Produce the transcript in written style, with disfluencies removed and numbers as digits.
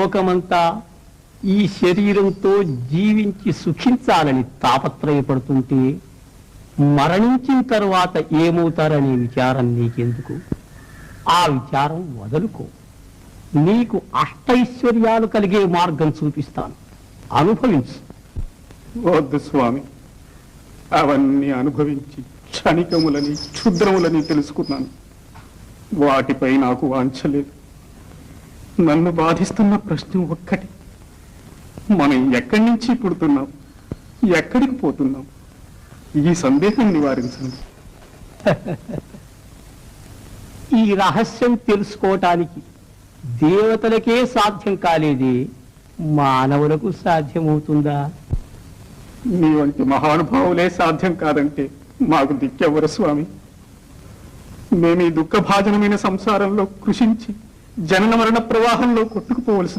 లోకమంతా ఈ శరీరంతో జీవించి సుఖించాలని తాపత్రయపడుతుంటే మరణించిన తరువాత ఏమవుతారనే విచారం నీకెందుకు? ఆ విచారం వదులుకో. నీకు అష్టైశ్వర్యాలు కలిగే మార్గం చూపిస్తాను, అనుభవించు. వద్దు స్వామి, అవన్నీ అనుభవించి క్షణికములని క్షుద్రములని తెలుసుకున్నాను. వాటిపై నాకు వాంఛలేదు. నన్ను బాధిస్తున్న ప్రశ్న ఒక్కటి: మనం ఎక్కడి నుంచి పుడుతున్నాం, ఎక్కడికి పోతున్నాం? ఈ సందేహం నివారించండి. ఈ రహస్యం తెలుసుకోవటానికి దేవతలకే సాధ్యం కాలేదే మానవులకు సాధ్యమవుతుందా? మీ వంటి మహానుభావులే సాధ్యం కాదంటే మాకు దిక్కెవరు స్వామి? మేము ఈ దుఃఖభాజనమైన సంసారంలో కృషించి జనన మరణ ప్రవాహంలో కొట్టుకుపోవలసింది.